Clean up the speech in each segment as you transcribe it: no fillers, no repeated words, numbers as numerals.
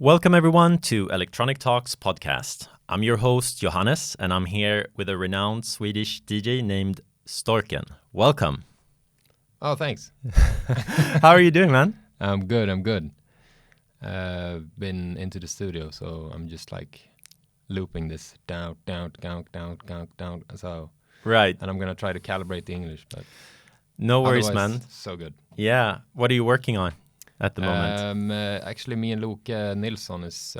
Welcome everyone to Electronic Talks podcast. I'm your host Johannes and I'm here with a renowned Swedish DJ named Storken. Welcome. Oh, thanks. How are you doing, man? I'm good. Been into the studio, so I'm just like looping this down. So right. And I'm gonna try to calibrate the English, but no worries, man. So good. Yeah. What are you working on at the moment? Actually, me and Luke Nilsson is.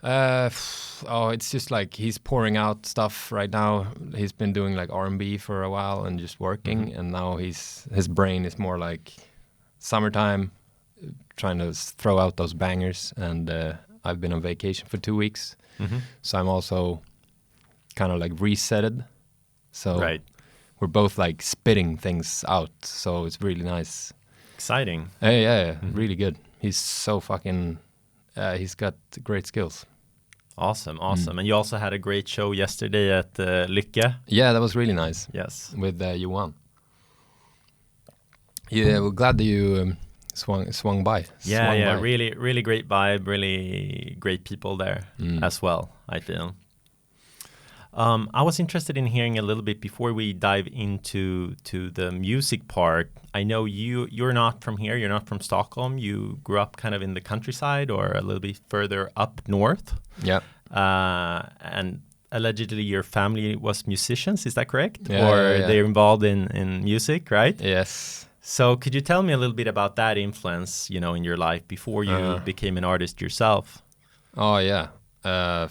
It's just like he's pouring out stuff right now. He's been doing like R&B for a while and just working, and now his brain is more like summertime, trying to throw out those bangers. And I've been on vacation for 2 weeks, so I'm also kind of like resetted. So right. We're both like spitting things out, so it's really nice. Exciting. Yeah, really good. He's so fucking. He's got great skills. Awesome. And you also had a great show yesterday at Lille. Yeah, that was really nice. Yes. With Johan. Yeah, we're glad that you swung by. Yeah, really great vibe, really great people there as well, I feel. I was interested in hearing a little bit before we dive into the music part. I know you're not from here. You're not from Stockholm. You grew up kind of in the countryside or a little bit further up north. Yeah. And allegedly your family was musicians. Is that correct? Yeah, or they're involved in music, right? Yes. So could you tell me a little bit about that influence, in your life before you became an artist yourself? Oh, yeah. My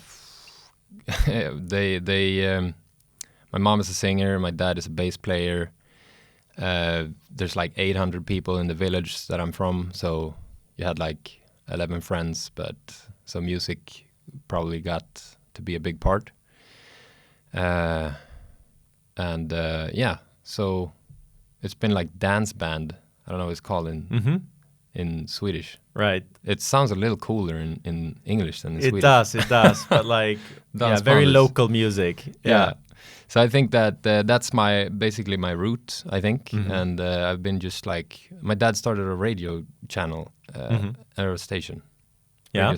mom is a singer, my dad is a bass player. There's like 800 people in the village that I'm from, so you had like 11 friends, but so music probably got to be a big part. So it's been like dance band. I don't know what it's called in Swedish. Right. It sounds a little cooler in English than in Swedish. It does, but like very local music. Yeah. So I think that that's basically my root, I think. And I've been just like, my dad started a radio channel, radio station. Yeah.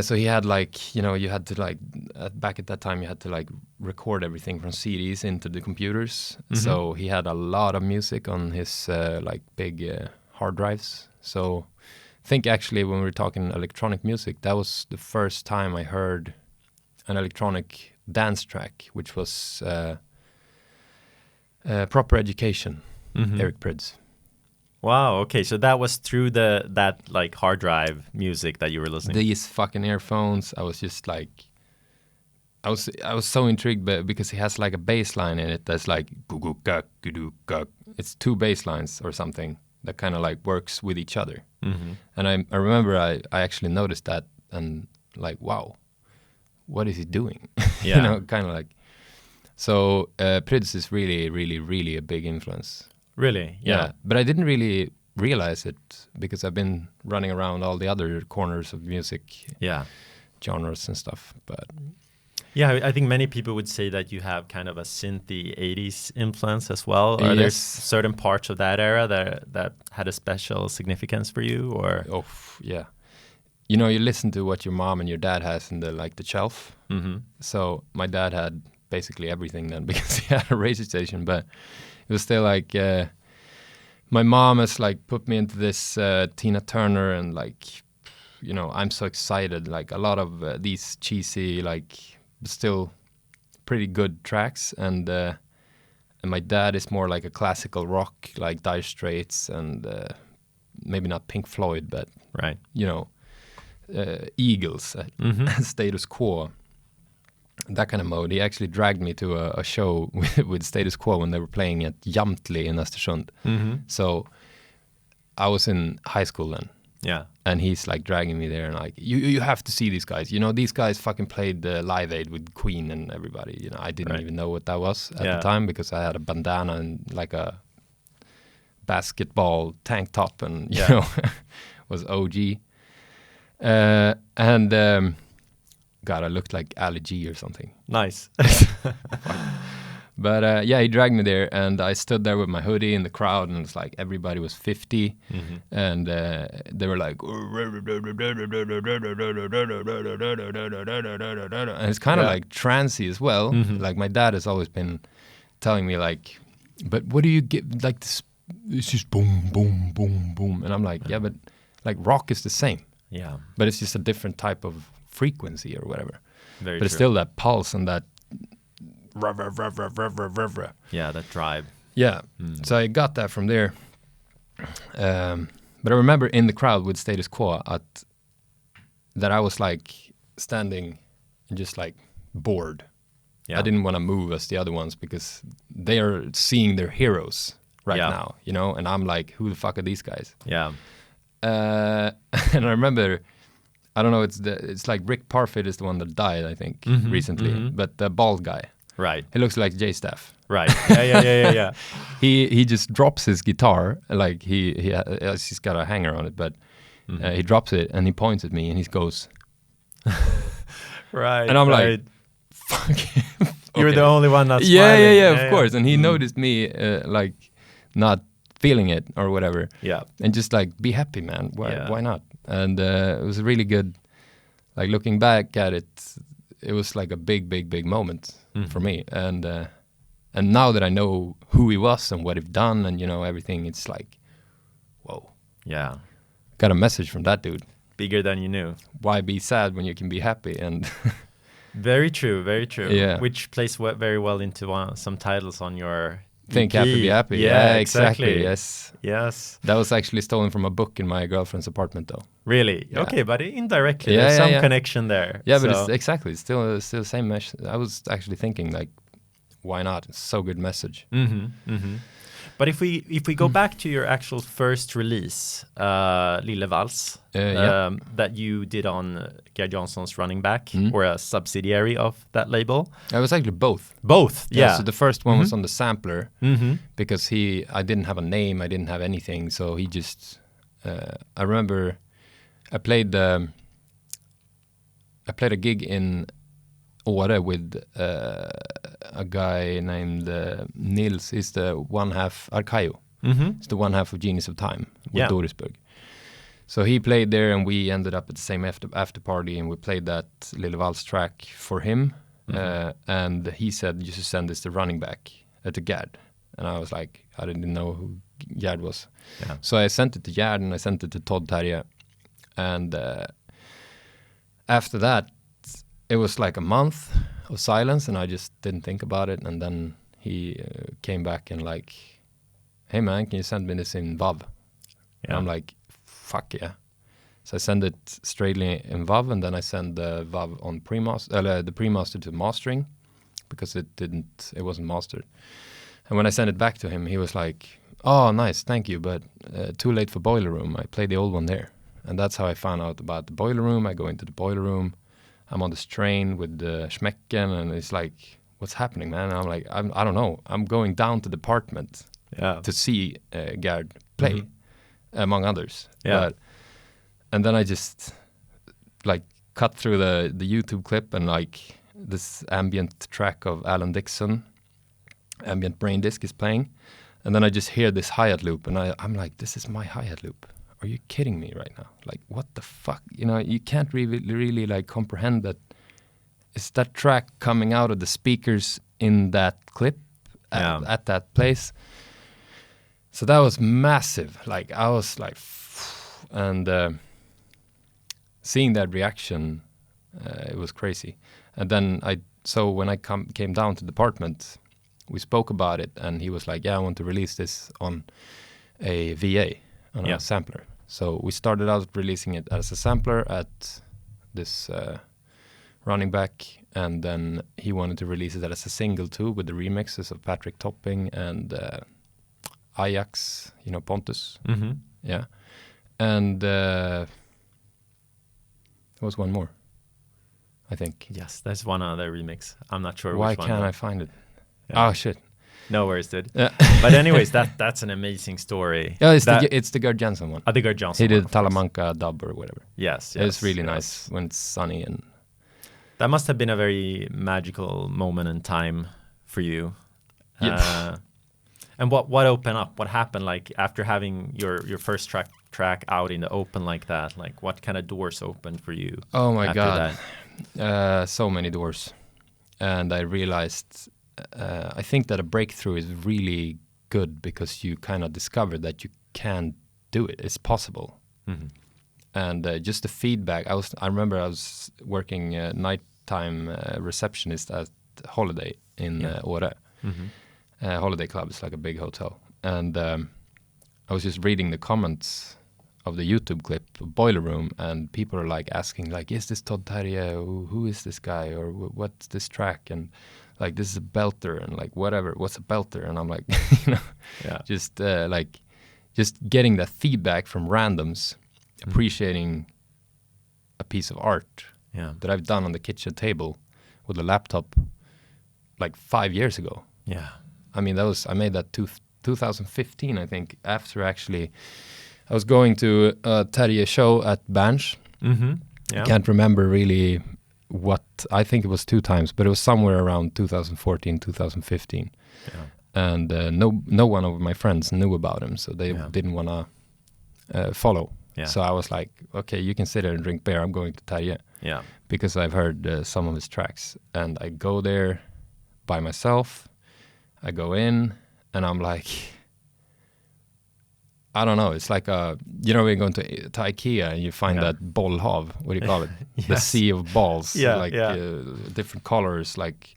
So he had like, you had to like, back at that time, you had to like record everything from CDs into the computers. So he had a lot of music on his like big hard drives. So I think actually when we were talking electronic music, that was the first time I heard an electronic dance track, which was Proper Education, Eric Prydz. Wow. Okay. So that was through that like hard drive music that you were listening. These fucking earphones. I was just like, I was so intrigued because he has like a bass line in it that's like it's 2 bass lines or something that kind of like works with each other. And I remember I actually noticed that and like, wow, what is he doing? Yeah. Kind of like. So Prydz is really, really, really a big influence. Really? Yeah. But I didn't really realize it because I've been running around all the other corners of music genres and stuff. But yeah, I think many people would say that you have kind of a synthy 80s influence as well. Are there certain parts of that era that had a special significance for you? Or yeah. You listen to what your mom and your dad has in the shelf. So my dad had basically everything then because he had a radio station, but it was still like my mom has like put me into this Tina Turner and like, I'm so excited. Like a lot of these cheesy, like still pretty good tracks. And my dad is more like a classical rock, like Dire Straits and maybe not Pink Floyd, but right. Eagles, Status Quo. That kind of mode. He actually dragged me to a show with Status Quo when they were playing at Jamtli in Östersund. So I was in high school then. Yeah. And he's like dragging me there and like, you have to see these guys. These guys fucking played the Live Aid with Queen and everybody. I didn't even know what that was at the time because I had a bandana and like a basketball tank top and, was OG. God, I looked like Ali G or something. Nice. But yeah, he dragged me there, and I stood there with my hoodie in the crowd, and it's like everybody was 50, and they were like, and it's kind of like trancy as well. Like my dad has always been telling me like, but what do you get like this? It's just boom, boom, boom, boom, and I'm like, yeah, but like rock is the same. Yeah, but it's just a different type of frequency or whatever. Very but it's true. still that pulse and that. Yeah, that drive. Yeah, so I got that from there. But I remember in the crowd with Status Quo that I was like standing and just like bored. Yeah. I didn't want to move as the other ones because they are seeing their heroes right now, you know, and I'm like, who the fuck are these guys? Yeah. And I remember, I don't know, it's like Rick Parfitt is the one that died, I think, recently, but the bald guy. Right. He looks like Jay Staff. Right. Yeah. He just drops his guitar, like he's got a hanger on it, but he drops it and he points at me and he goes, right. And I'm like, fuck. You're the only one that's smiling. Yeah, of course. And he noticed me like not feeling it or whatever. Yeah. And just like, be happy, man. Why not? And it was a really good, like looking back at it, it was like a big moment for me. And now that I know who he was and what he've done and, you know, everything, it's like, whoa. Yeah. Got a message from that dude. Bigger than you knew. Why be sad when you can be happy? And very true. Yeah. Which plays very well into some titles on your Think EP. Happy, Be Happy. Yeah, exactly. Yes. That was actually stolen from a book in my girlfriend's apartment, though. Really? Yeah. Okay, but indirectly, there's some connection there. Yeah, but it's still the same message. I was actually thinking, like, why not? It's so good message. But if we go back to your actual first release, Lille Vals, that you did on Gerd Janson's Running Back, or a subsidiary of that label. It was actually both. Both, yeah. So the first one was on the sampler because I didn't have a name, I didn't have anything, so he just. I remember, I played a gig in Åre with a guy named Nils. He's the one half Arkaio. It's the one half of Genius of Time with Dorisburg. So he played there, and we ended up at the same after party, and we played that Lille Vals track for him. And he said, "You should send this to Running Back to Gerd." And I was like, I didn't know who Gerd was. Yeah. So I sent it to Gerd, and I sent it to Todd Terje. And after that, it was like a month of silence, and I just didn't think about it. And then he came back and like, "Hey man, can you send me this in WAV?" And I'm like, "Fuck yeah!" So I send it straightly in WAV, and then I send the WAV on the pre-master to mastering because it wasn't mastered. And when I sent it back to him, he was like, "Oh, nice, thank you, but too late for Boiler Room. I played the old one there." And that's how I found out about the Boiler Room. I go into the Boiler Room. I'm on this train with the Schmecken, and it's like, what's happening, man? And I'm like, I don't know. I'm going down to the apartment to see Gerd play, among others. Yeah. And then I just like cut through the YouTube clip and like this ambient track of Alan Dixon, ambient brain disc is playing. And then I just hear this hi-hat loop, and I'm like, this is my hi-hat loop. Are you kidding me right now? Like, what the fuck? You know, you can't really like comprehend that it's that track coming out of the speakers in that clip at that place. So that was massive. Like, I was like, and seeing that reaction, it was crazy. And then so when I came down to the apartment, we spoke about it, and he was like, "Yeah, I want to release this on a VA." On a sampler. So we started out releasing it as a sampler at this Running Back, and then he wanted to release it as a single too, with the remixes of Patrick Topping and Ajax, you know, Pontus. Yeah. And there was one more, I think. Yes, there's one other remix. I'm not sure Why which one. can't I find it? Yeah. Oh, shit. No worries, dude. But anyways, that's an amazing story. Yeah, it's the Gerd Janson one. The Gerd Janson He did one, Talamanca dub or whatever. Yes. It's really nice when it's sunny. And that must have been a very magical moment in time for you. And what opened up? What happened like after having your first track out in the open like that? Like what kind of doors opened for you? Oh my God, so many doors. And I realized, I think that a breakthrough is really good because you kind of discover that you can do it. It's possible. Mm-hmm. And just the feedback. I remember I was working nighttime receptionist at Holiday in Åre. Mm-hmm. Holiday Club is like a big hotel. And I was just reading the comments of the YouTube clip, Boiler Room, and people are like asking, like, is this Todd Terje? Who is this guy? Or what's this track? And like, this is a belter, and like, whatever, what's a belter? And I'm like, just getting that feedback from randoms, appreciating a piece of art that I've done on the kitchen table with a laptop like 5 years ago. Yeah. I mean, I made that 2015, I think, after actually I was going to a Terje show at Berns. Mm-hmm. Yeah. I can't remember really what, I think it was 2 times, but it was somewhere around 2014, 2015. Yeah. And no one of my friends knew about him, so they didn't want to follow. Yeah. So I was like, okay, you can sit there and drink beer. I'm going to Terje. Yeah. Because I've heard some of his tracks. And I go there by myself. I go in and I'm like, I don't know. It's like we're going to IKEA and you find that bollhav. What do you call it? Yes. The sea of balls. Different colors. Like,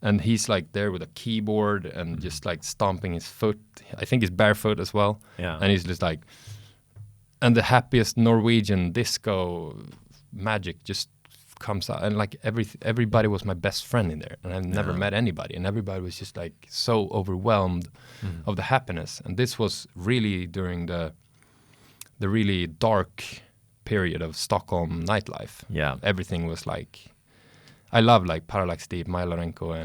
and he's like there with a keyboard and just like stomping his foot. I think he's barefoot as well. Yeah. And he's just like, and the happiest Norwegian disco magic just comes out, and like everybody was my best friend in there, and I've never met anybody, and everybody was just like so overwhelmed of the happiness. And this was really during the really dark period of Stockholm nightlife. Yeah, everything was like, I love like Parallax Deep, Mylorenko,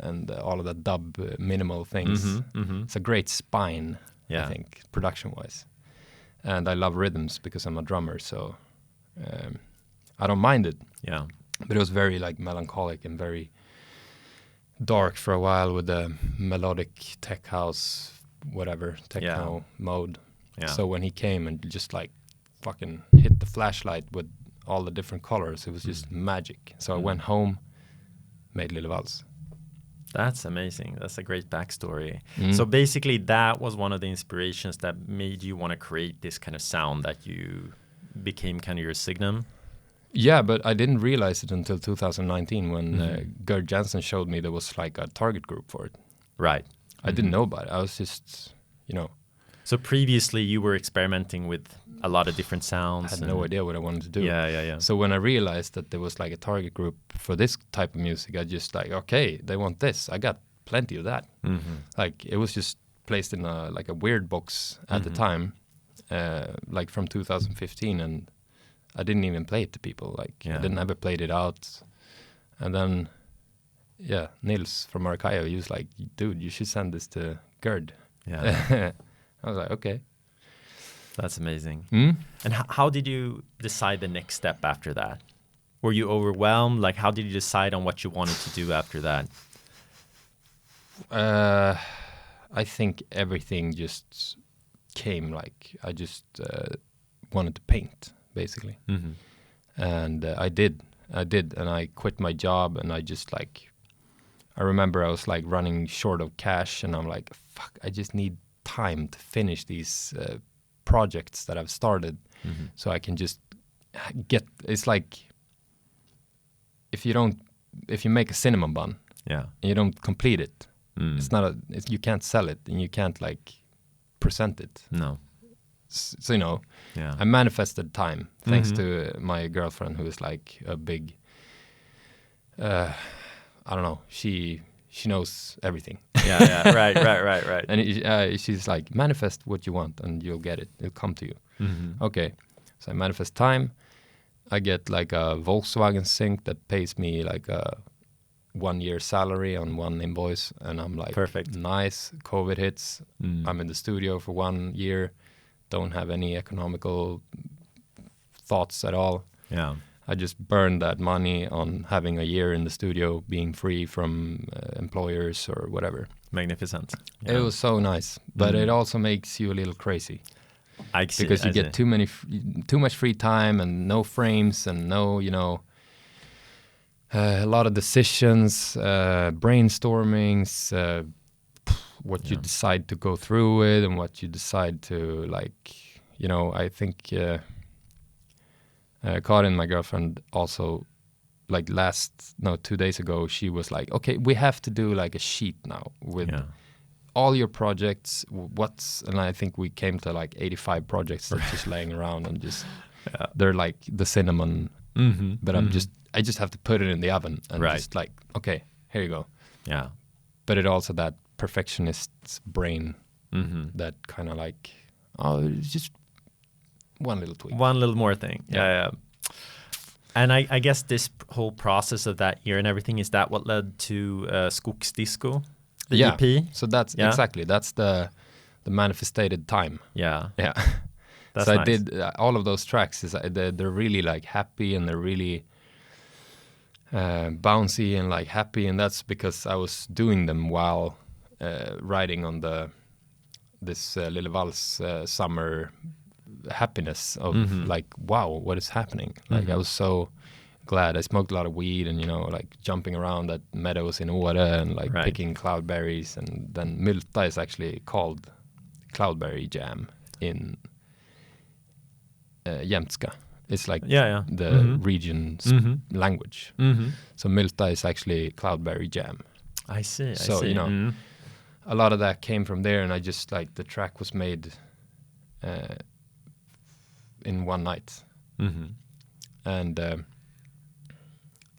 and all of the dub minimal things. Mm-hmm, mm-hmm. It's a great spine, I think, production wise, and I love rhythms because I'm a drummer, so. I don't mind it. Yeah. But it was very like melancholic and very dark for a while with the melodic tech house, whatever, techno mode. Yeah. So when he came and just like fucking hit the flashlight with all the different colors, it was just magic. So I went home, made Lille Vals. That's amazing. That's a great backstory. So basically that was one of the inspirations that made you want to create this kind of sound that you became kind of your signum. Yeah, but I didn't realize it until 2019 when Gerd Janson showed me there was like a target group for it. Right. I didn't know about it. I was just, So previously you were experimenting with a lot of different sounds. I had no idea what I wanted to do. Yeah. So when I realized that there was like a target group for this type of music, I just like, okay, they want this. I got plenty of that. Mm-hmm. Like it was just placed in a weird box at the time, like from 2015, and I didn't even play it to people. Like I didn't ever played it out. And then, Nils from Archive, he was like, dude, you should send this to Gerd. Yeah. I was like, okay. That's amazing. And how did you decide the next step after that? Were you overwhelmed? Like, how did you decide on what you wanted to do after that? I think everything just came. Like, I just wanted to paint, basically. Mm-hmm. And I did. And I quit my job, and I just like, I remember I was like running short of cash, and I'm like, fuck, I just need time to finish these projects that I've started, so I can just get. It's like if you make a cinnamon bun, and you don't complete it, it's not you can't sell it, and you can't like present it. No. So I manifested time thanks to my girlfriend, who is like a big. I don't know. She knows everything. Yeah. Right. And she's like, manifest what you want and you'll get it. It'll come to you. Mm-hmm. Okay. So I manifest time. I get like a Volkswagen sync that pays me like a 1 year salary on one invoice. And I'm like, perfect. Nice. COVID hits. I'm in the studio for 1 year. Don't have any economical thoughts at all. Yeah. I just burned that money on having a year in the studio, being free from employers or whatever. Magnificent. Yeah. It was so nice, but it also makes you a little crazy. I see, because you get too much free time and no frames and no, a lot of decisions, brainstormings, what you decide to go through with and what you decide to I think Karin, my girlfriend, also 2 days ago, she was like, okay, we have to do like a sheet now with all your projects, and I think we came to like 85 projects that just laying around and just, they're like the cinnamon, but I just have to put it in the oven and just like, okay, here you go. Yeah. But it also that perfectionist's brain that kind of like, just one little tweak. One little more thing. Yeah. And I guess this whole process of that year and everything, is that what led to Skogsdisco, the EP? So that's exactly, that's the manifested time. Yeah. That's so nice. I did all of those tracks. They're really like happy and they're really bouncy and like happy, and that's because I was doing them while riding on this Lille vals summer happiness of like, wow, what is happening? Like I was so glad. I smoked a lot of weed and like jumping around at meadows in Åre and like picking cloudberries, and then Mylta is actually called cloudberry jam in Jämtska. It's like the region's language. So Mylta is actually cloudberry jam. I see. So a lot of that came from there, and I just like the track was made in one night, and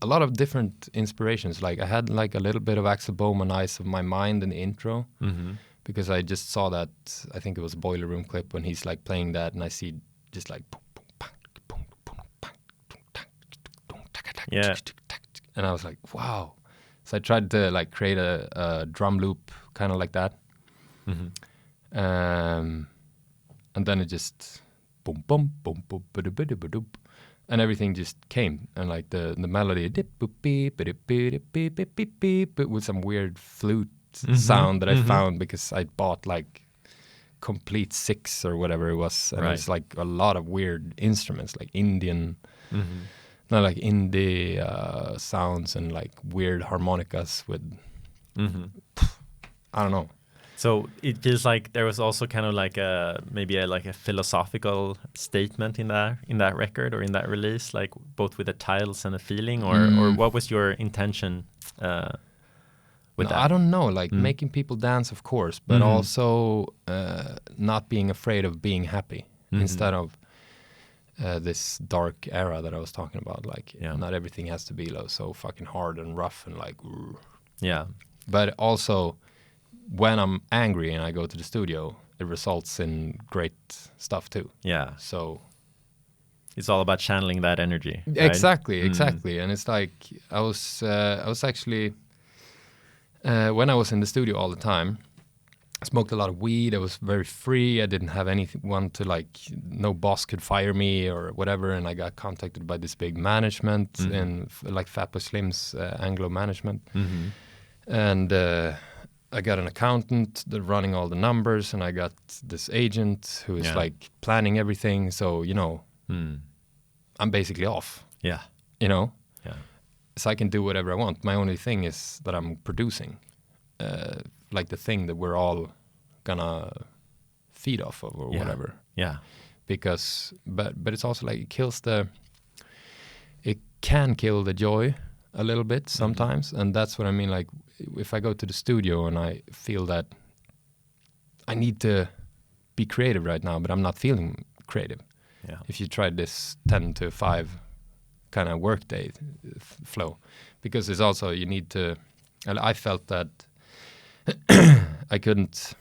a lot of different inspirations. Like I had like a little bit of Axel Bowman Eyes of My Mind in the intro, because I just saw that, I think it was a Boiler Room clip when he's like playing that, and I see just like and I was like, wow. So I tried to like create a drum loop kind of like that, and then it just boom boom boom boom ba-da-ba-da-ba-doop, and everything just came, and like the melody with some weird flute sound that I found because I bought like complete 6 or whatever it was, and it's like a lot of weird instruments, like Indian, not like indie sounds, and like weird harmonicas with I don't know. So it feels like there was also kind of like maybe a philosophical statement in that record or in that release, like both with the titles and the feeling, or what was your intention with that? I don't know, like making people dance, of course, but also not being afraid of being happy instead of this dark era that I was talking about. Like not everything has to be so fucking hard and rough and like but also when I'm angry and I go to the studio, it results in great stuff too. Yeah. So it's all about channeling that energy. Right? Exactly. And it's like I was actually when I was in the studio all the time, I smoked a lot of weed. I was very free. I didn't have anyone to like, no boss could fire me or whatever. And I got contacted by this big management in like Fatboy Slim's Anglo management. And I got an accountant running all the numbers, and I got this agent who is like planning everything. So, I'm basically off. Yeah. So I can do whatever I want. My only thing is that I'm producing. Like the thing that we're all gonna feed off of or whatever. Yeah. Because, but it's also like it can kill the joy a little bit sometimes. And that's what I mean. Like if I go to the studio and I feel that I need to be creative right now, but I'm not feeling creative. Yeah. If you try this 10 to 5 kind of workday flow, because it's also, you need to, and I felt that I couldn't.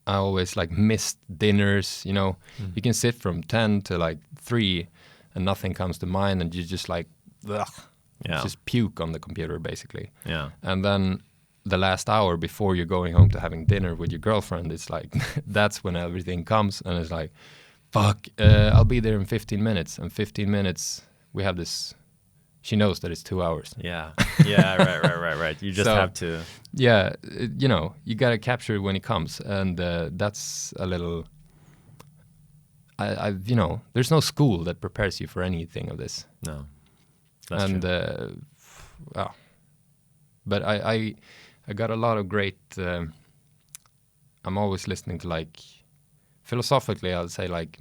I always like missed dinners, You can sit from 10 to like 3 and nothing comes to mind, and you just like, just puke on the computer basically. Yeah. And then the last hour before you're going home to having dinner with your girlfriend, it's like, that's when everything comes, and it's like, fuck, I'll be there in 15 minutes. And 15 minutes, we have this, she knows that it's 2 hours. Yeah, right. You just have to. Yeah, you know, you got to capture it when it comes. And that's a little, you know, there's no school that prepares you for anything of this. No, that's true. Wow. But I got a lot of great, I'm always listening to like, philosophically, I'll say like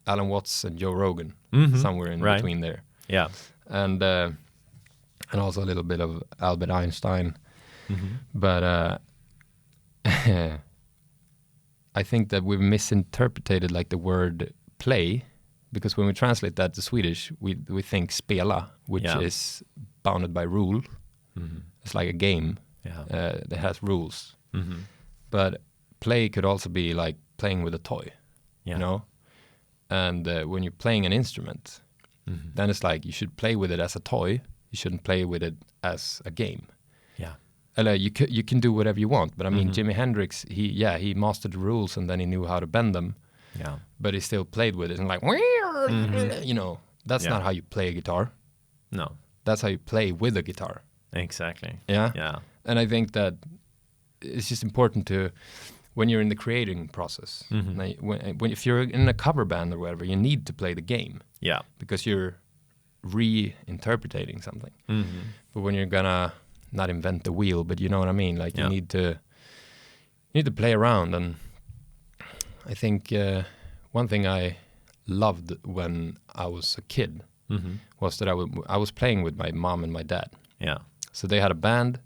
Alan Watts and Joe Rogan, somewhere in between there. Yeah. And also a little bit of Albert Einstein. But I think that we've misinterpreted like the word play, because when we translate that to Swedish, we think spela, which is bounded by rule. It's like a game that has rules. But play could also be like playing with a toy, you know? And when you're playing an instrument, then it's like you should play with it as a toy. You shouldn't play with it as a game. Yeah. You can do whatever you want, but I mean, Jimi Hendrix, he mastered the rules and then he knew how to bend them. Yeah. But he still played with it and like, you know, that's not how you play a guitar. No. That's how you play with a guitar. Exactly. Yeah. Yeah. And I think that it's just important to, when you're in the creating process, like if you're in a cover band or whatever, you need to play the game. Yeah. Because you're reinterpreting something. But when you're gonna not invent the wheel, but you know what I mean? Like you need to play around. And I think one thing I loved when I was a kid was that I was playing with my mom and my dad. Yeah. So they had a band.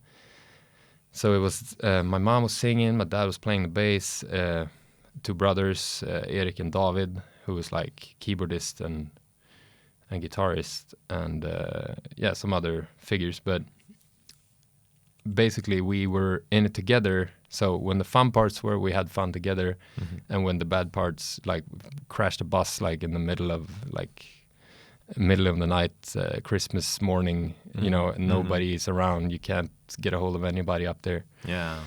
So it was, my mom was singing, my dad was playing the bass, 2 brothers, Erik and David, who was like keyboardist and guitarist, and some other figures. But basically we were in it together. So when the fun parts were, we had fun together. And when the bad parts, like crashed a bus, like in the middle of the night, Christmas morning, you know, and nobody is around. You can't get a hold of anybody up there. Yeah.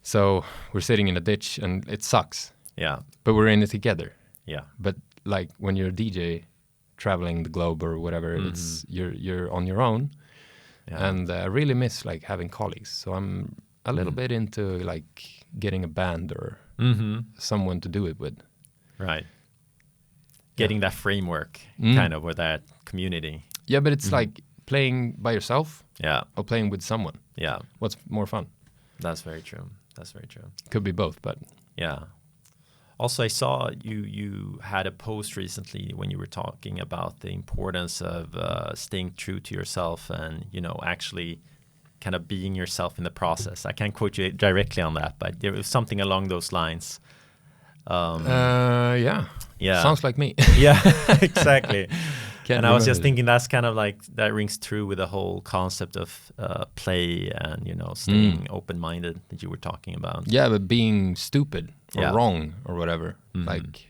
So we're sitting in a ditch and it sucks. Yeah. But we're in it together. Yeah. But like when you're a DJ traveling the globe or whatever, it's you're on your own. Yeah. And I really miss like having colleagues. So I'm a little bit into like getting a band or someone to do it with. Right. Getting that framework kind of, or that community. Yeah, but it's like playing by yourself or playing with someone. Yeah. What's more fun? That's very true. Could be both, but. Yeah. Also, I saw you had a post recently when you were talking about the importance of staying true to yourself and, you know, actually kind of being yourself in the process. I can't quote you directly on that, but there was something along those lines. Yeah. Sounds like me. Yeah, exactly. And I was just thinking that's kind of like, that rings true with the whole concept of play and, you know, staying open-minded that you were talking about. Yeah, but being stupid or wrong or whatever. Like,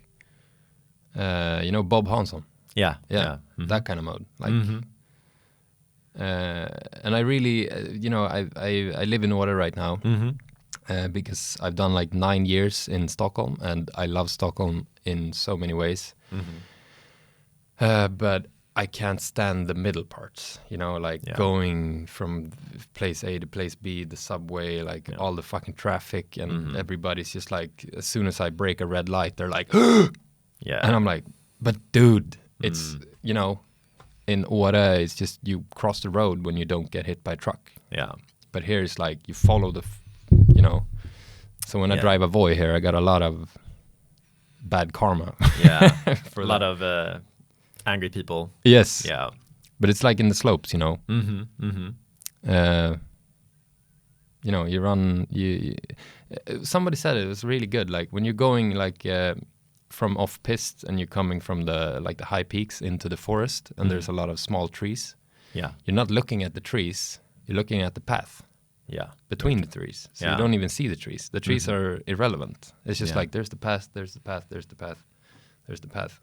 you know, Bob Hanson. Yeah. That kind of mode. Like, and I really, you know, I live in Åre right now. Because I've done like 9 years in Stockholm, and I love Stockholm in so many ways. But I can't stand the middle parts, you know, like going from place A to place B, the subway, like all the fucking traffic, and everybody's just like, as soon as I break a red light, they're like, and I'm like, but dude, it's, you know, in Åre, it's just you cross the road when you don't get hit by a truck. Yeah. But here it's like you follow the you know, so when I drive a Voi here, I got a lot of bad karma. Yeah, for a lot of angry people. Yes. Yeah, but it's like in the slopes, you know. You know, you run. Somebody said it was really good. Like when you're going like from off piste and you're coming from the high peaks into the forest, and there's a lot of small trees. Yeah, you're not looking at the trees. You're looking at the path. Yeah, between the trees. So you don't even see the trees. The trees are irrelevant. It's just like there's the path, there's the path, there's the path, there's the path.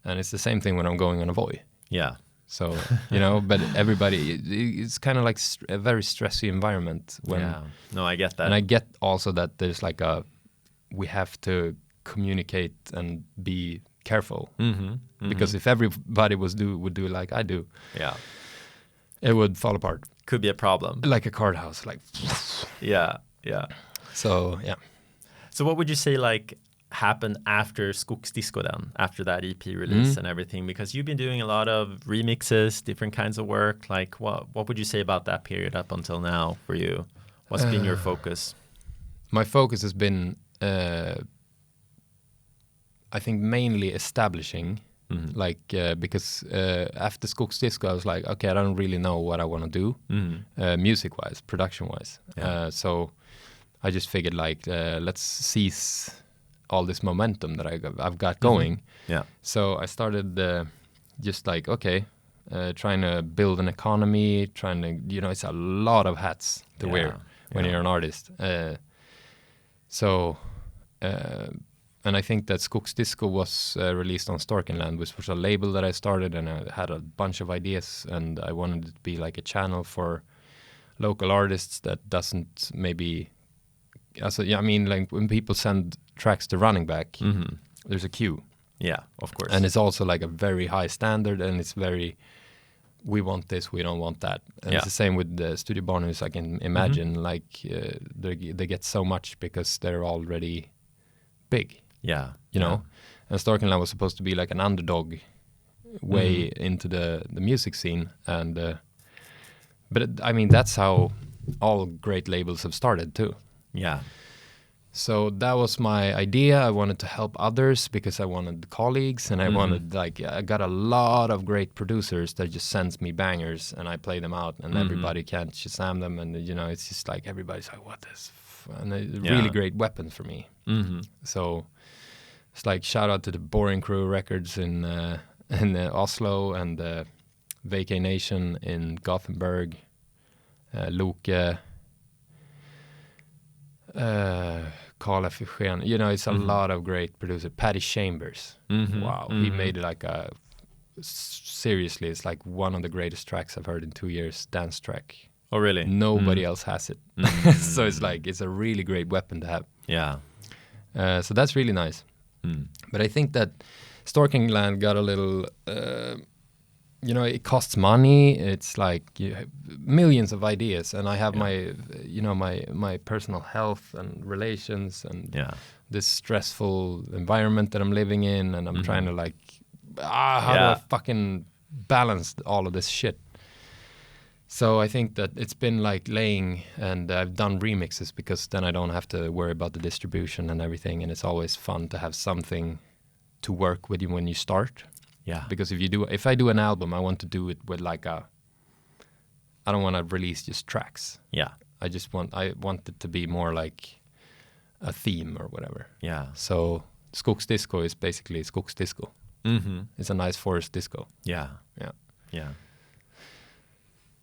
And it's the same thing when I'm going on a Voi. Yeah. So, you know, but everybody, it's kind of like a very stressy environment. No, I get that. And I get also that there's like we have to communicate and be careful because if everybody would do like I do, it would fall apart. Could be a problem. Like a card house, like. Yeah. So yeah. So what would you say like happened after Skogsdisco then, after that EP release and everything? Because you've been doing a lot of remixes, different kinds of work. Like what would you say about that period up until now for you? What's been your focus? My focus has been, I think, mainly establishing, because after Skogsdisco, I was like, okay, I don't really know what I want to do, music-wise, production-wise. Yeah. So I just figured, like, let's seize all this momentum that I've got going. Yeah. So I started just like, okay, trying to build an economy, trying to, it's a lot of hats to wear when you're an artist. And I think that Skogsdisco was released on Storkenland, which was a label that I started, and I had a bunch of ideas, and I wanted it to be like a channel for local artists that doesn't maybe... like when people send tracks to Running Back, there's a queue. Yeah, of course. And it's also like a very high standard, and it's very... we want this, we don't want that. And it's the same with the Studio Bonus. I can imagine, they get so much because they're already big. Yeah. You know? And Storkenland was supposed to be like an underdog way into the music scene. And that's how all great labels have started too. Yeah. So that was my idea. I wanted to help others because I wanted colleagues, and I wanted, I got a lot of great producers that just sends me bangers, and I play them out, and everybody can't Shazam them, and it's just like everybody's like, what is, and a really great weapon for me. So it's like shout out to the Boring Crew Records in Oslo, and Vacay Nation in Gothenburg, Loke. Carl F. Eugen, it's a lot of great producers. Paddy Chambers, wow, he made like seriously, it's like one of the greatest tracks I've heard in 2 years, dance track. Oh, really? Nobody else has it. So it's like, it's a really great weapon to have. Yeah. So that's really nice. But I think that Storkenland got a little, it costs money. It's like millions of ideas, and I have my, my personal health and relations, and this stressful environment that I'm living in, and I'm trying to like, how do I fucking balance all of this shit? So I think that it's been like laying, and I've done remixes because then I don't have to worry about the distribution and everything, and it's always fun to have something to work with you when you start. Yeah. Because if I do an album, I want to do it with like I don't want to release just tracks. Yeah. I want it to be more like a theme or whatever. Yeah. So Skogsdisco is basically Skogsdisco. It's a nice forest disco. Yeah. Yeah. Yeah.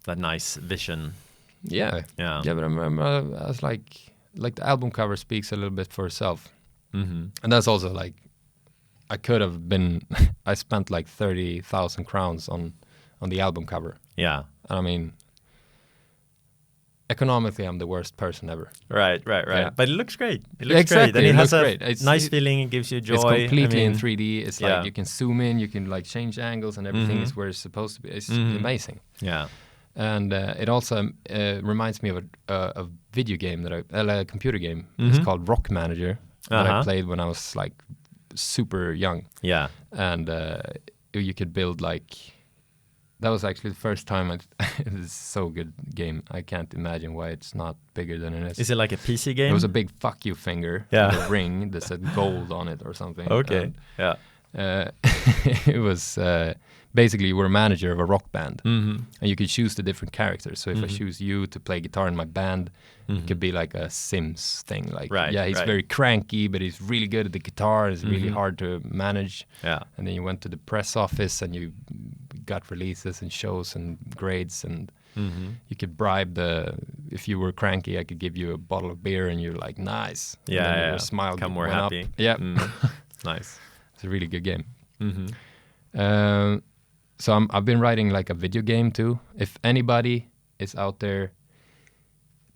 That nice vision. Yeah. Yeah. Yeah, but I was like the album cover speaks a little bit for itself. And that's also like, I could have been, I spent like 30,000 crowns on the album cover. Yeah. I mean, economically, I'm the worst person ever. Right. Yeah. But it looks great. It looks great. And it has a nice feeling. It gives you joy. It's completely in 3D. It's like you can zoom in, you can like change angles, and everything is where it's supposed to be. It's amazing. Yeah. And it also reminds me of a video game a computer game. It's called Rock Manager that I played when I was like super young. Yeah. And you could build like, that was actually the first time it's so good game. I can't imagine why it's not bigger than it is. Is it like a PC game? It was a big fuck you finger. Yeah. And a ring that said gold on it or something. Okay. And, it was basically you were a manager of a rock band, and you could choose the different characters. So if I choose you to play guitar in my band, it could be like a Sims thing. Like, he's very cranky, but he's really good at the guitar. It's really hard to manage. Yeah. And then you went to the press office and you got releases and shows and grades, and you could bribe if you were cranky, I could give you a bottle of beer, and you're like, nice. Yeah. Your smile become more happy. Up. Yeah. Nice. It's a really good game. So I've been writing like a video game too. If anybody is out there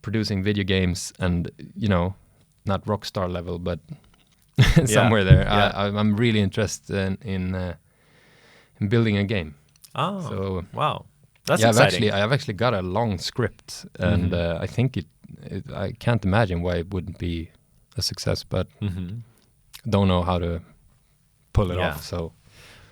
producing video games and, not rock star level, but somewhere there. I'm really interested in building a game. Oh, so wow, that's exciting. I've actually got a long script, and I think I can't imagine why it wouldn't be a success, but don't know how to pull it off. So.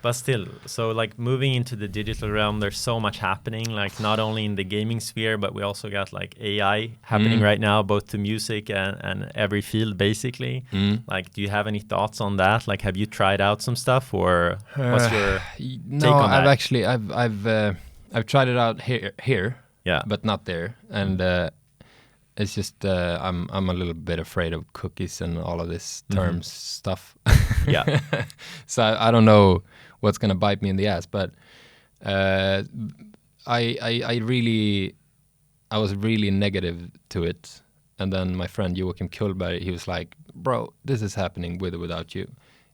But still, so like moving into the digital realm, there's so much happening, like not only in the gaming sphere, but we also got like AI happening right now, both to music and every field basically. Like, do you have any thoughts on that? Like, have you tried out some stuff, or what's your take on that? I've tried it out here, but not there. And it's just I'm a little bit afraid of cookies and all of this terms stuff. Yeah. So I don't know what's gonna bite me in the ass, but I was really negative to it, and then my friend Joachim Kullberg, he was like, "Bro, this is happening with or without you.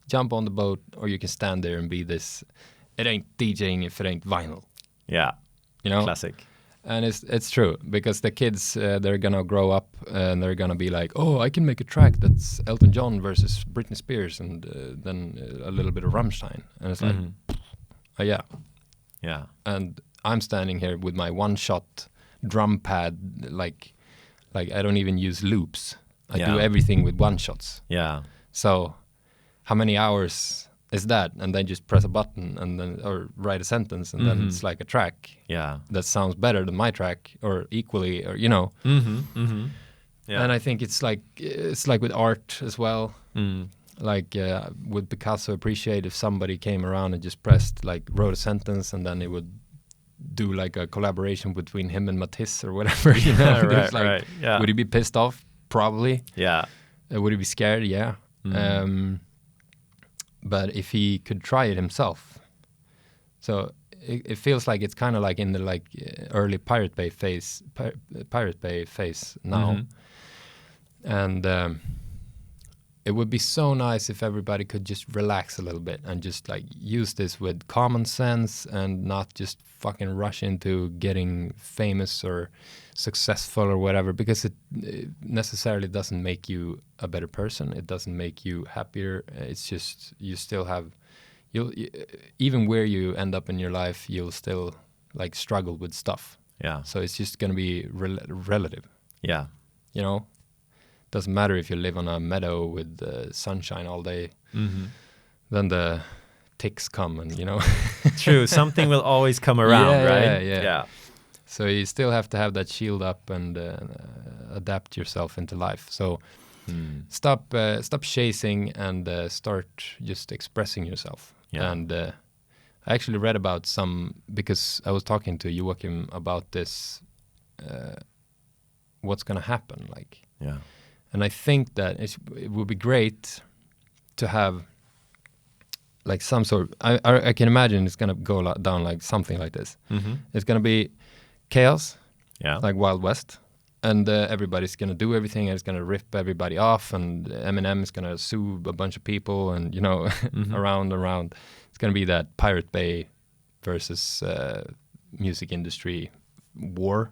Jump on the boat, or you can stand there and be this. It ain't DJing if it ain't vinyl." Yeah, you know, classic. And it's true, because the kids, they're gonna grow up and they're gonna be like, "Oh, I can make a track that's Elton John versus Britney Spears, and then a little bit of Rammstein." And it's like, yeah. And I'm standing here with my one-shot drum pad, like I don't even use loops. I do everything with one-shots. Yeah. So how many hours is that? And then just press a button and then, or write a sentence, and then it's like a track. Yeah. That sounds better than my track, or equally, or Yeah. And I think it's like with art as well. Like would Picasso appreciate if somebody came around and just wrote a sentence, and then it would do like a collaboration between him and Matisse or whatever, you know? Right. Yeah. Would he be pissed off? Probably. Yeah. Would he be scared? Yeah. But if he could try it himself, so it feels like it's kind of like in the early Pirate Bay phase now, and it would be so nice if everybody could just relax a little bit and just like use this with common sense and not just fucking rush into getting famous or successful or whatever, because it necessarily doesn't make you a better person. It doesn't make you happier. It's just, you still have, even where you end up in your life, you'll still like struggle with stuff. Yeah. So it's just going to be relative. Yeah. You know, doesn't matter if you live on a meadow with sunshine all day. Then the ticks come, and you know. True. Something will always come around, right? Yeah. So you still have to have that shield up and adapt yourself into life. So stop chasing and start just expressing yourself. Yeah. And I actually read about because I was talking to Joachim about this, what's going to happen. Yeah. And I think that it would be great to have like some sort of, I can imagine it's going to go down like something like this. It's going to be chaos, like Wild West, and everybody's gonna do everything, and it's gonna rip everybody off, and Eminem is gonna sue a bunch of people, and you know, around. It's gonna be that Pirate Bay versus music industry war,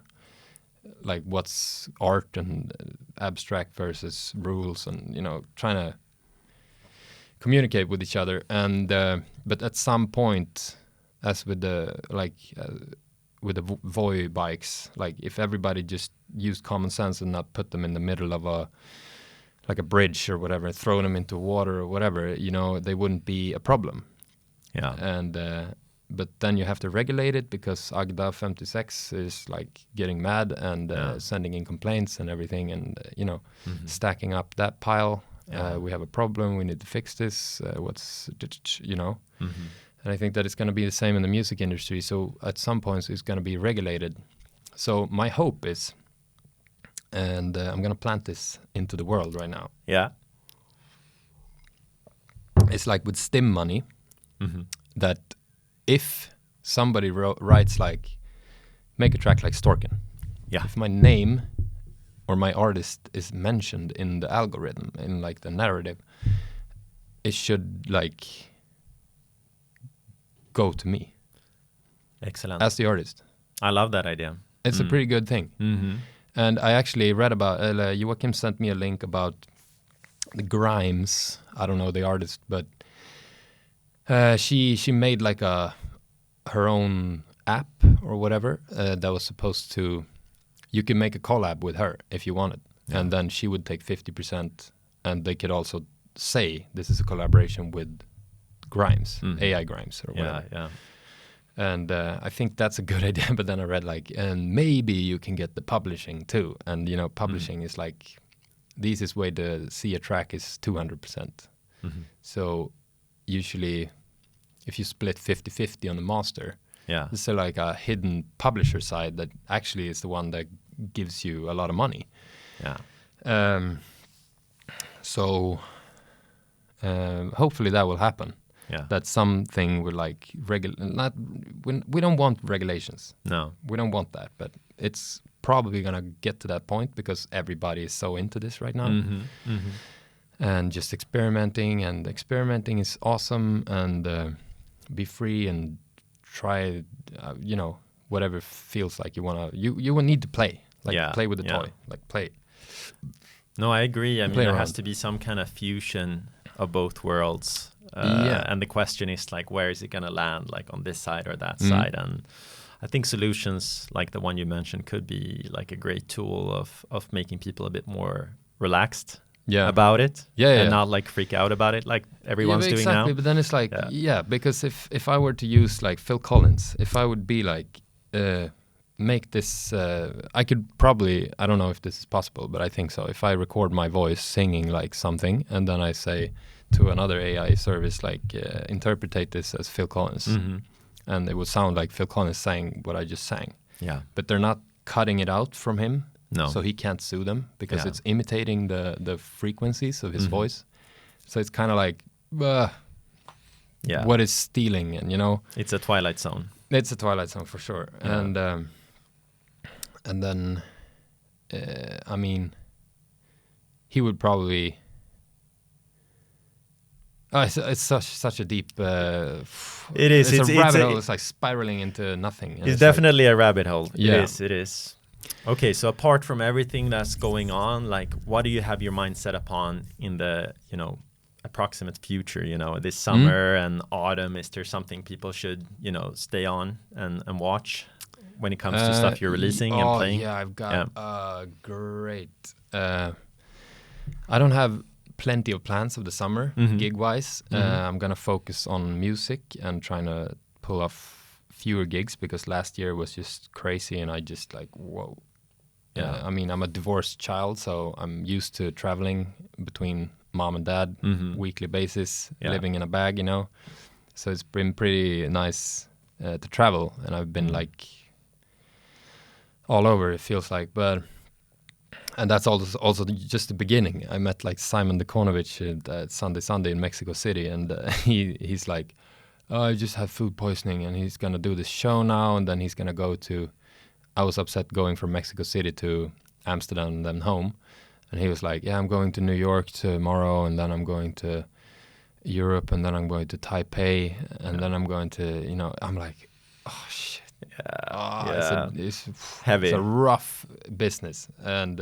like what's art and abstract versus rules, and you know, trying to communicate with each other. And but at some point, as with the with the Voi bikes, like if everybody just used common sense and not put them in the middle of a bridge or whatever, and throw them into water or whatever, you know, they wouldn't be a problem. Yeah. And but then you have to regulate it, because Agda 56 is like getting mad and sending in complaints and everything, and you know, stacking up that pile. We have a problem. We need to fix this. You know. And I think that it's going to be the same in the music industry. So at some points it's going to be regulated. So my hope is, and I'm going to plant this into the world right now. Yeah. It's like with STIM money, that if somebody writes like, make a track like Storken. Yeah. If my name or my artist is mentioned in the algorithm, in like the narrative, it should like go to me. Excellent. As the artist. I love that idea. It's a pretty good thing. And I actually read about, Joachim sent me a link about the Grimes. I don't know the artist, but she made like her own app or whatever that was supposed to. You can make a collab with her if you wanted, and then she would take 50%, and they could also say this is a collaboration with Grimes, AI Grimes or whatever. Yeah. And I think that's a good idea. But then I read like, and maybe you can get the publishing too. And you know, publishing is like the easiest way to see a track is 200%. So usually, if you split 50-50 on the master, there's still like a hidden publisher side that actually is the one that gives you a lot of money. So hopefully that will happen. That something will like we don't want regulations. No, we don't want that, but it's probably gonna get to that point because everybody is so into this right now. And just experimenting is awesome, and be free and try you know, whatever feels like you wanna. You will need to play, like play with the toy, like play. No, I agree. I mean, there has to be some kind of fusion of both worlds. And the question is like, where is it going to land, like on this side or that side? And I think solutions like the one you mentioned could be like a great tool of making people a bit more relaxed about it, and not like freak out about it like everyone's doing now. But then it's like, because if I were to use like Phil Collins, if I would be like, make this, I could probably, I don't know if this is possible, but I think so. If I record my voice singing like something, and then I say to another AI service, like interpretate this as Phil Collins, and it would sound like Phil Collins saying what I just sang. But they're not cutting it out from him, so he can't sue them because it's imitating the frequencies of his voice. So it's kind of like, what is stealing? And you know, it's a Twilight Zone. It's a Twilight Zone for sure. And then, I mean, he would probably. It's such a deep. It is. It's a rabbit hole. It's like spiraling into nothing. It's definitely like a rabbit hole. It is. Okay, so apart from everything that's going on, like, what do you have your mind set upon in the, you know, approximate future? You know, this summer and autumn. Is there something people should, you know, stay on and watch when it comes to stuff you're releasing and playing? Yeah, I've got great. I don't have plenty of plans of the summer gig-wise. I'm gonna focus on music and trying to pull off fewer gigs because last year was just crazy and I just like, whoa. I mean, I'm a divorced child, so I'm used to traveling between mom and dad weekly basis, living in a bag, you know. So it's been pretty nice to travel, and I've been like all over, it feels like, but. And that's also just the beginning. I met like Simon Dekonovich at Sunday in Mexico City, and he's like, oh, I just had food poisoning, and he's gonna do this show now, and then he's gonna go to. I was upset going from Mexico City to Amsterdam and then home, and he was like, yeah, I'm going to New York tomorrow, and then I'm going to Europe, and then I'm going to Taipei, and then I'm going to, you know, I'm like, oh shit. It's heavy. It's a rough business, and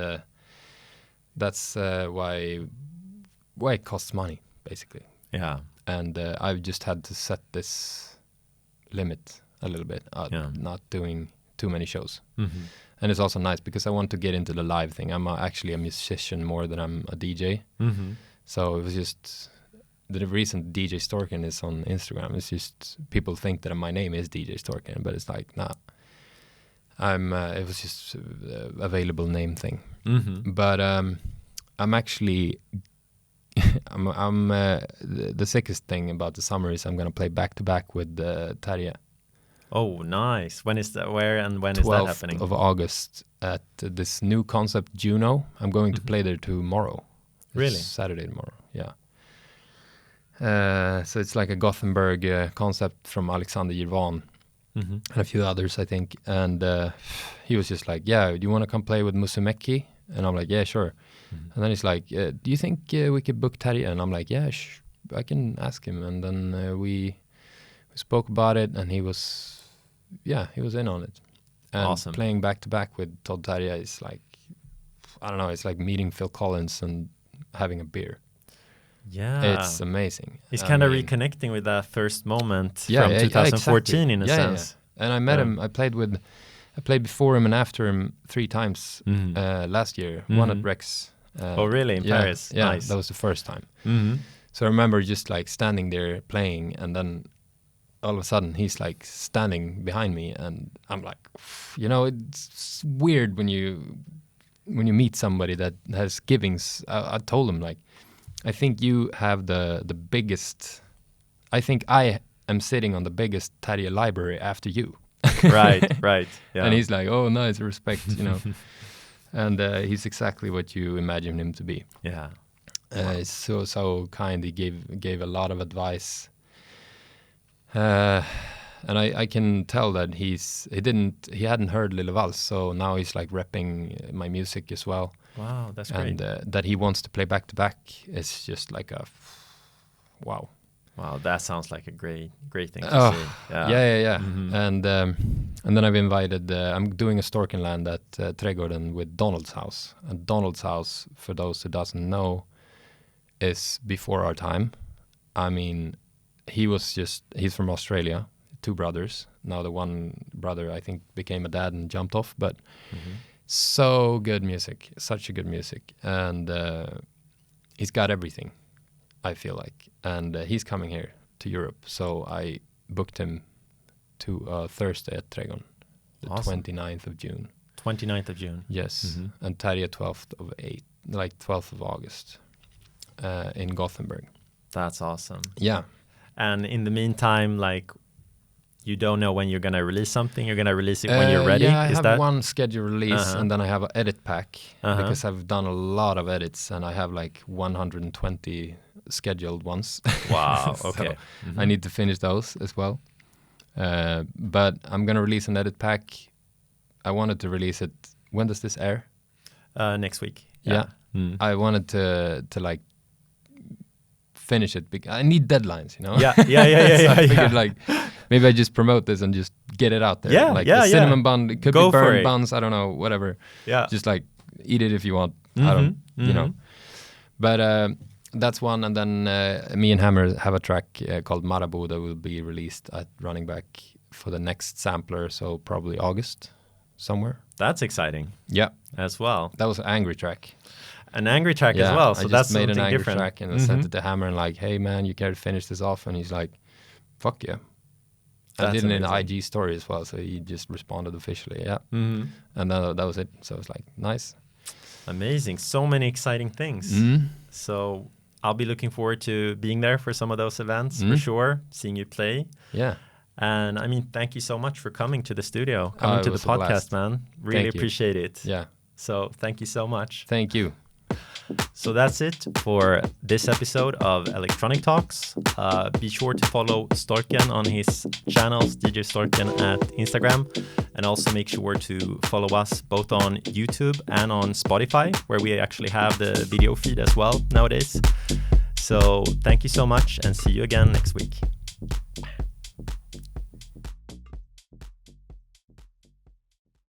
that's why it costs money, basically. And I've just had to set this limit a little bit, not doing too many shows. And it's also nice because I want to get into the live thing. I'm actually a musician more than I'm a DJ. So it was just. The reason DJ Storken is on Instagram is just people think that my name is DJ Storken, but it's like, nah. It was just available name thing. But I'm actually, the sickest thing about the summer is I'm gonna play back to back with Terje. Oh, nice! When is that? Where and when is that happening? 12th of August at this new concept Juno. I'm going to play there tomorrow. Really? It's Saturday tomorrow. Yeah. So it's like a Gothenburg concept from Alexander Jirvan and a few others, I think. And he was just like, yeah, do you want to come play with Musumeci? And I'm like, yeah, sure. And then he's like, do you think we could book Terje? And I'm like, yeah, I can ask him. And then we spoke about it, and he was in on it. And awesome. Playing back-to-back with Todd Terje is like, I don't know, it's like meeting Phil Collins and having a beer. Yeah. It's amazing. He's kind of reconnecting with that first moment from 2014 exactly. in a sense. Yeah. And I met him. I played before him and after him 3 times last year. One at Rex. Oh, really? In Paris? Yeah, nice. That was the first time. So I remember just like standing there playing, and then all of a sudden he's like standing behind me, and I'm like, you know, it's weird when you meet somebody that has givings. I told him, like, I think you have the biggest. I think I am sitting on the biggest Terje library after you. right. Yeah. And he's like, oh, nice, respect, you know. And he's exactly what you imagine him to be. Yeah. He's so kind. He gave a lot of advice. And I can tell that he hadn't heard Lille vals, so now he's like repping my music as well. Wow, that's great. And that he wants to play back to back is just like a wow. Wow, that sounds like a great thing to see. Yeah. And then I've invited. I'm doing a Storkenland at Trädgården with Donald's house. And Donald's house, for those who doesn't know, is before our time. I mean, he's from Australia, 2 brothers. Now the one brother, I think, became a dad and jumped off, but so good music, such a good music. And he's got everything, I feel like. And he's coming here to Europe, so I booked him to Thursday at Trädgården, the 29th of June. 29th of June. Yes, and Terje 12th of August in Gothenburg. That's awesome. Yeah. And in the meantime, like, you don't know when you're going to release something. You're going to release it when you're ready. Yeah, I have one scheduled release, and then I have an edit pack because I've done a lot of edits, and I have like 120 scheduled ones. Wow. So okay. I need to finish those as well. But I'm going to release an edit pack. I wanted to release it. When does this air? Next week. Yeah. I wanted to like finish it. I need deadlines, you know? Yeah. So I figured like maybe I just promote this and just get it out there. Yeah, like the cinnamon bun, it could Go be burned for it. buns, I don't know, whatever. Yeah. Just like eat it if you want. I don't, you know. But that's one, and then me and Hammer have a track called Marabou that will be released at Running Back for the next sampler, so probably August somewhere. That's exciting. Yeah. As well. That was an angry track. An angry track as well, so I just that's made something an angry different. track and I sent it to Hammer and like, hey man, you care to finish this off? And he's like, fuck yeah. I did it in an IG story as well, so he just responded officially, And then that was it. So it was like, nice. Amazing. So many exciting things. So I'll be looking forward to being there for some of those events for sure, seeing you play. Yeah. And I mean, thank you so much for coming to the studio, coming to the podcast, man. Really appreciate it. Yeah. So thank you so much. Thank you. So that's it for this episode of Electronic Talks. Be sure to follow Storken on his channels, DJ Storken at Instagram. And also make sure to follow us both on YouTube and on Spotify, where we actually have the video feed as well nowadays. So thank you so much and see you again next week.